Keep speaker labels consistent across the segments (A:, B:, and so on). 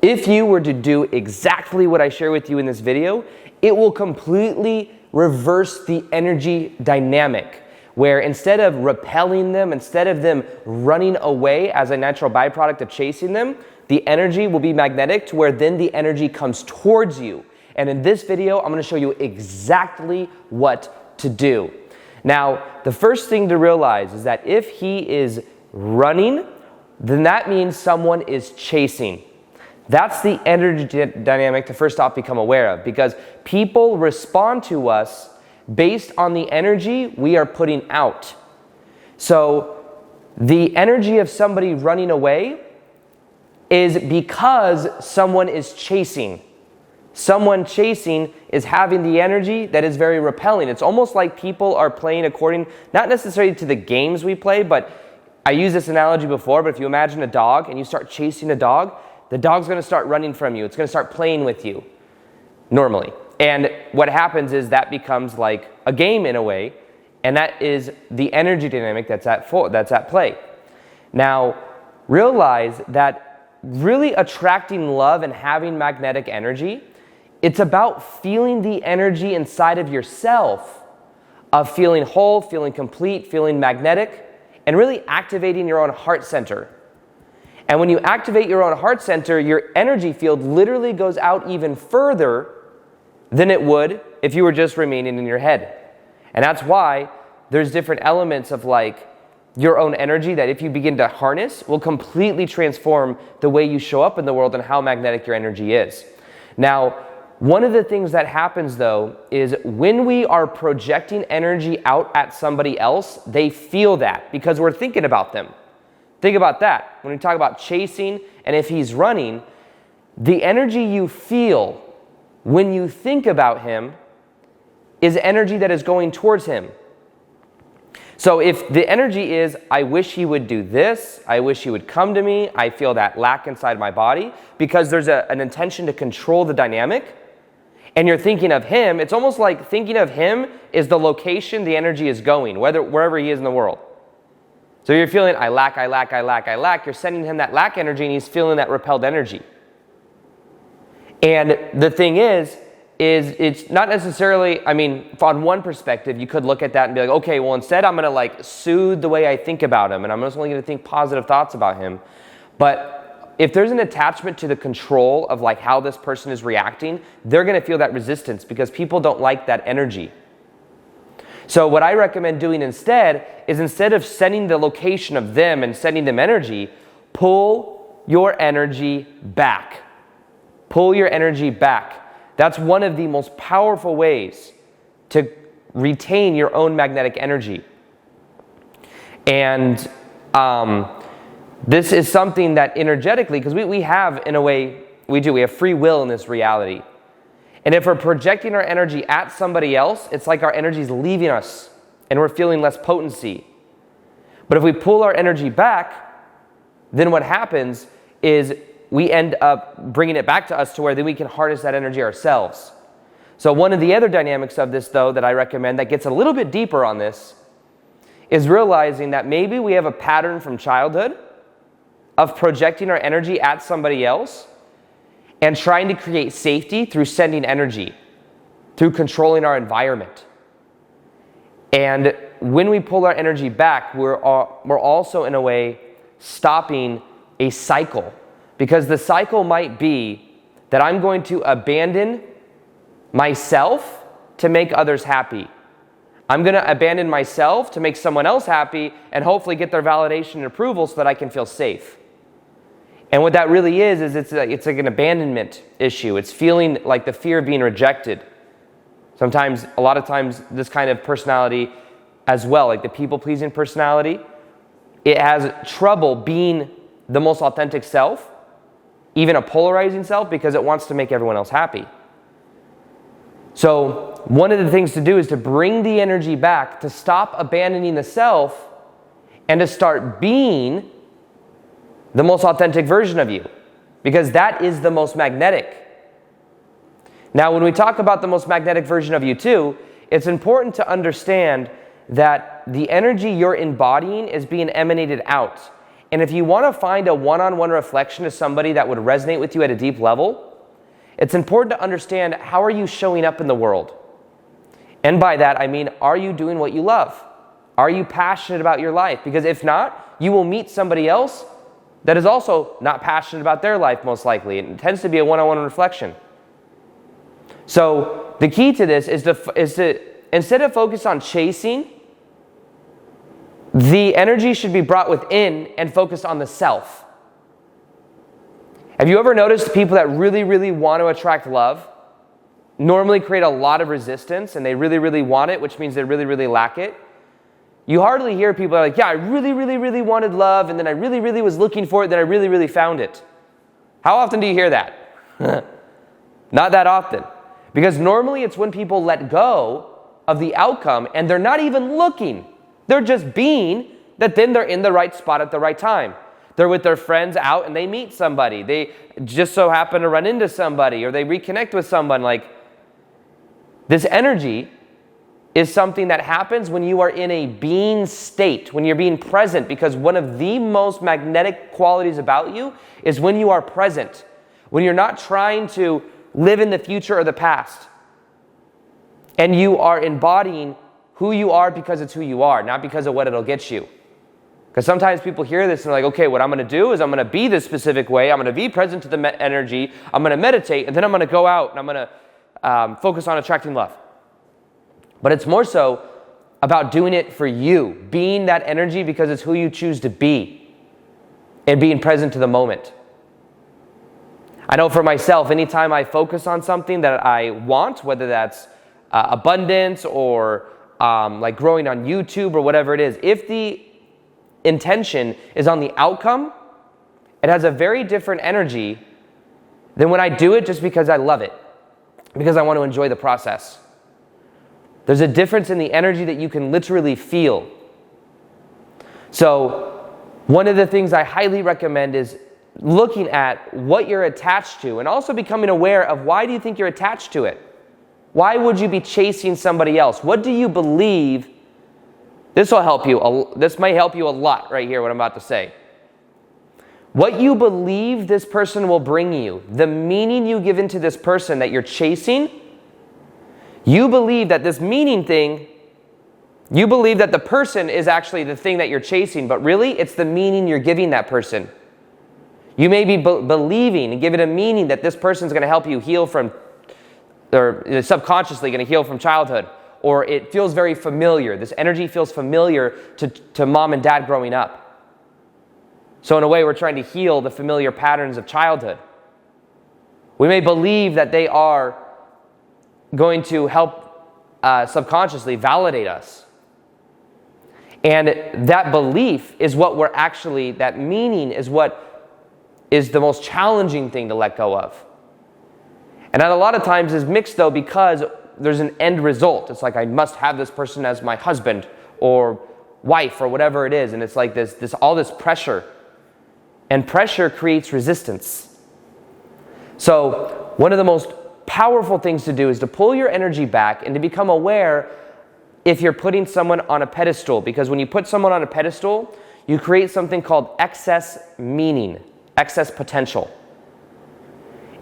A: If you were to do exactly what I share with you in this video, it will completely reverse the energy dynamic, where instead of repelling them, instead of them running away as a natural byproduct of chasing them, the energy will be magnetic to where then the energy comes towards you. And in this video, I'm going to show you exactly what to do. Now, the first thing to realize is that if he is running, then that means someone is chasing. That's the energy dynamic to first off become aware of, because people respond to us based on the energy we are putting out. So the energy of somebody running away is because someone is chasing. Someone chasing is having the energy that is very repelling. It's almost like people are playing according, not necessarily to the games we play, but I used this analogy before, but if you imagine a dog and you start chasing a dog, the dog's going to start running from you. It's going to start playing with you, normally. And what happens is that becomes like a game in a way, and that is the energy dynamic that's at play. Now, realize that really attracting love and having magnetic energy, it's about feeling the energy inside of yourself, of feeling whole, feeling complete, feeling magnetic, and really activating your own heart center. And when you activate your own heart center, your energy field literally goes out even further than it would if you were just remaining in your head. And that's why there's different elements of like your own energy that if you begin to harness will completely transform the way you show up in the world and how magnetic your energy is. Now, one of the things that happens though is when we are projecting energy out at somebody else, they feel that because we're thinking about them. Think about that. When we talk about chasing and if he's running, the energy you feel when you think about him is energy that is going towards him. So if the energy is, I wish he would do this, I wish he would come to me, I feel that lack inside my body, because there's an intention to control the dynamic, and you're thinking of him, it's almost like thinking of him is the location the energy is going, wherever he is in the world. So you're feeling, I lack, you're sending him that lack energy and he's feeling that repelled energy. And the thing is it's not necessarily, I mean, on one perspective, you could look at that and be like, okay, well instead I'm going to like soothe the way I think about him and I'm just only going to think positive thoughts about him. But if there's an attachment to the control of like how this person is reacting, they're going to feel that resistance because people don't like that energy. So what I recommend doing instead is instead of sending the location of them and sending them energy, pull your energy back. Pull your energy back. That's one of the most powerful ways to retain your own magnetic energy. And this is something that energetically, because we have, in a way, we have free will in this reality. And if we're projecting our energy at somebody else, it's like our energy is leaving us and we're feeling less potency. But if we pull our energy back, then what happens is we end up bringing it back to us to where then we can harness that energy ourselves. So one of the other dynamics of this, though, that I recommend that gets a little bit deeper on this is realizing that maybe we have a pattern from childhood of projecting our energy at somebody else and trying to create safety through sending energy, through controlling our environment. And when we pull our energy back, we're also, in a way, stopping a cycle. Because the cycle might be that I'm going to abandon myself to make others happy. I'm going to abandon myself to make someone else happy and hopefully get their validation and approval so that I can feel safe. And what that really is it's like an abandonment issue. It's feeling like the fear of being rejected. Sometimes, a lot of times, this kind of personality as well, like the people-pleasing personality, it has trouble being the most authentic self, even a polarizing self, because it wants to make everyone else happy. So one of the things to do is to bring the energy back, to stop abandoning the self, and to start being the most authentic version of you, because that is the most magnetic. Now, when we talk about the most magnetic version of you too, it's important to understand that the energy you're embodying is being emanated out. And if you want to find a one-on-one reflection of somebody that would resonate with you at a deep level, it's important to understand, how are you showing up in the world? And by that, I mean, are you doing what you love? Are you passionate about your life? Because if not, you will meet somebody else that is also not passionate about their life, most likely. It tends to be a one-on-one reflection. So the key to this is to instead of focus on chasing, the energy should be brought within and focused on the self. Have you ever noticed people that really, really want to attract love normally create a lot of resistance, and they really, really want it, which means they really, really lack it? You hardly hear people that are like, yeah, I really, really, really wanted love, and then I really, really was looking for it, then I really, really found it. How often do you hear that? Not that often. Because normally it's when people let go of the outcome and they're not even looking. They're just being, that then they're in the right spot at the right time. They're with their friends out and they meet somebody. They just so happen to run into somebody, or they reconnect with someone. Like, this energy is something that happens when you are in a being state, when you're being present, because one of the most magnetic qualities about you is when you are present, when you're not trying to live in the future or the past, and you are embodying who you are because it's who you are, not because of what it'll get you. Because sometimes people hear this and they're like, okay, what I'm going to do is I'm going to be this specific way, I'm going to be present to the energy, I'm going to meditate, and then I'm going to go out and I'm going to focus on attracting love. But it's more so about doing it for you, being that energy because it's who you choose to be, and being present to the moment. I know for myself, anytime I focus on something that I want, whether that's abundance or like growing on YouTube or whatever it is, if the intention is on the outcome, it has a very different energy than when I do it just because I love it, because I want to enjoy the process. There's a difference in the energy that you can literally feel. So one of the things I highly recommend is looking at what you're attached to, and also becoming aware of, why do you think you're attached to it? Why would you be chasing somebody else? What do you believe? This will help you. This may help you a lot right here, what I'm about to say. What you believe this person will bring you, the meaning you give into this person that you're chasing, you believe that this meaning thing, you believe that the person is actually the thing that you're chasing, but really it's the meaning you're giving that person. You may be believing and give it a meaning that this person's going to help you heal from, or subconsciously going to heal from childhood, or it feels very familiar. This energy feels familiar to mom and dad growing up. So in a way, we're trying to heal the familiar patterns of childhood. We may believe that they are going to help subconsciously validate us. And that belief is what we're actually, that meaning is what is the most challenging thing to let go of. And that a lot of times is mixed though, because there's an end result. It's like, I must have this person as my husband or wife or whatever it is. And it's like all this pressure. And pressure creates resistance. So one of the most powerful things to do is to pull your energy back and to become aware if you're putting someone on a pedestal. Because when you put someone on a pedestal, you create something called excess meaning, excess potential.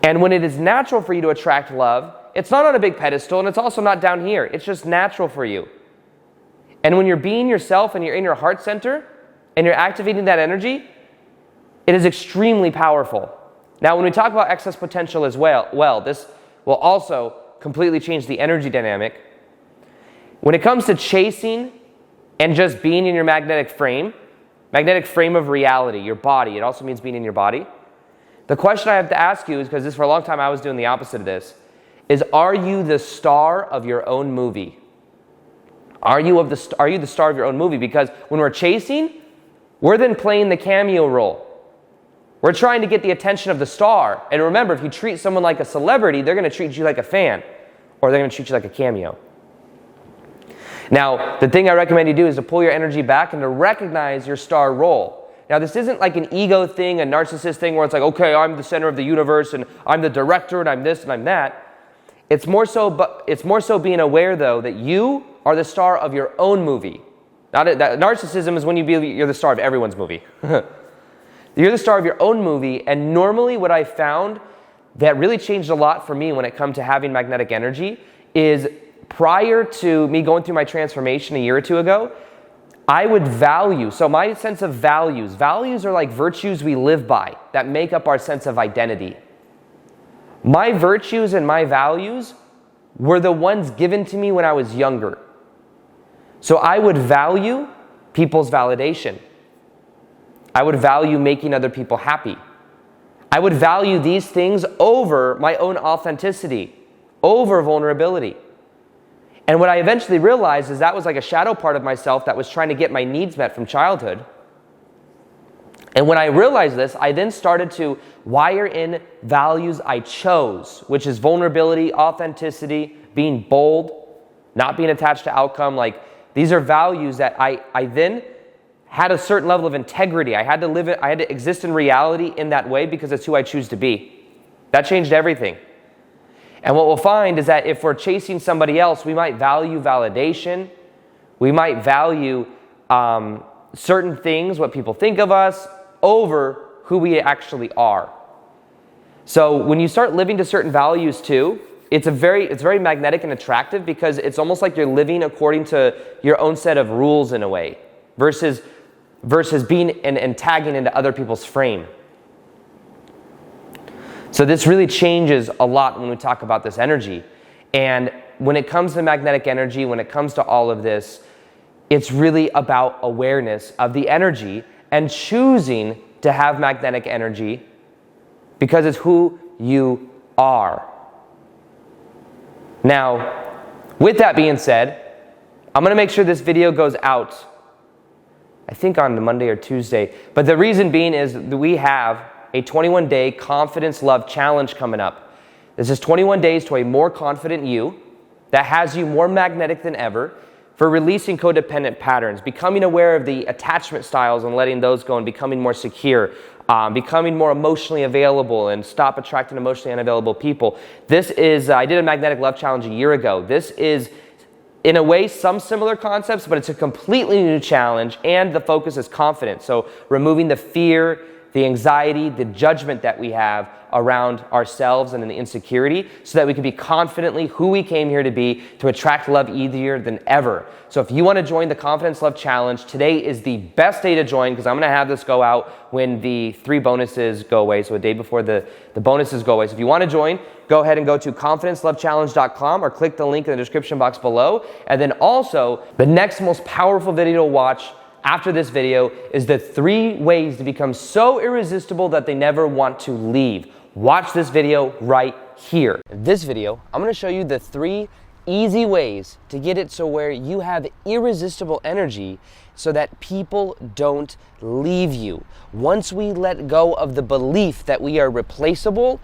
A: And when it is natural for you to attract love, it's not on a big pedestal, and it's also not down here. It's just natural for you. And when you're being yourself and you're in your heart center and you're activating that energy, it is extremely powerful. Now, when we talk about excess potential as well, this will also completely change the energy dynamic. When it comes to chasing and just being in your magnetic frame of reality, your body, it also means being in your body. The question I have to ask you is, because for a long time I was doing the opposite of this, is, are you the star of your own movie? Are you the star of your own movie? Because when we're chasing, we're then playing the cameo role. We're trying to get the attention of the star. And remember, if you treat someone like a celebrity, they're going to treat you like a fan, or they're going to treat you like a cameo. Now, the thing I recommend you do is to pull your energy back and to recognize your star role. Now, this isn't like an ego thing, a narcissist thing where it's like, okay, I'm the center of the universe and I'm the director and I'm this and I'm that. It's more so being aware, though, that you are the star of your own movie. That narcissism is when you're the star of everyone's movie. You're the star of your own movie. And normally what I found that really changed a lot for me when it comes to having magnetic energy is prior to me going through my transformation a year or two ago, I would value, so my sense of values are like virtues we live by that make up our sense of identity. My virtues and my values were the ones given to me when I was younger. So I would value people's validation. I would value making other people happy. I would value these things over my own authenticity, over vulnerability. And what I eventually realized is that was like a shadow part of myself that was trying to get my needs met from childhood. And when I realized this, I then started to wire in values I chose, which is vulnerability, authenticity, being bold, not being attached to outcome. Like, these are values that I then had a certain level of integrity. I had to live it, I had to exist in reality in that way because it's who I choose to be. That changed everything. And what we'll find is that if we're chasing somebody else, we might value validation. We might value certain things, what people think of us, over who we actually are. So when you start living to certain values too, it's very magnetic and attractive because it's almost like you're living according to your own set of rules in a way, versus being and tagging into other people's frame. So this really changes a lot when we talk about this energy. And when it comes to magnetic energy, when it comes to all of this, it's really about awareness of the energy and choosing to have magnetic energy because it's who you are. Now, with that being said, I'm going to make sure this video goes out, I think on Monday or Tuesday. But the reason being is that we have a 21-day confidence love challenge coming up. This is 21 days to a more confident you that has you more magnetic than ever for releasing codependent patterns, becoming aware of the attachment styles and letting those go and becoming more secure, becoming more emotionally available and stop attracting emotionally unavailable people. This is, I did a magnetic love challenge a year ago. This is, in a way, some similar concepts, but it's a completely new challenge, and the focus is confidence. So removing the fear, the anxiety, the judgment that we have around ourselves and in the insecurity, so that we can be confidently who we came here to be, to attract love easier than ever. So if you want to join the Confidence Love Challenge, today is the best day to join because I'm going to have this go out when the 3 bonuses go away, so a day before the bonuses go away. So if you want to join, go ahead and go to confidencelovechallenge.com or click the link in the description box below. And then also, the next most powerful video to watch after this video is the 3 ways to become so irresistible that they never want to leave. Watch this video right here. In this video, I'm going to show you the 3 easy ways to get it so where you have irresistible energy so that people don't leave you. Once we let go of the belief that we are replaceable,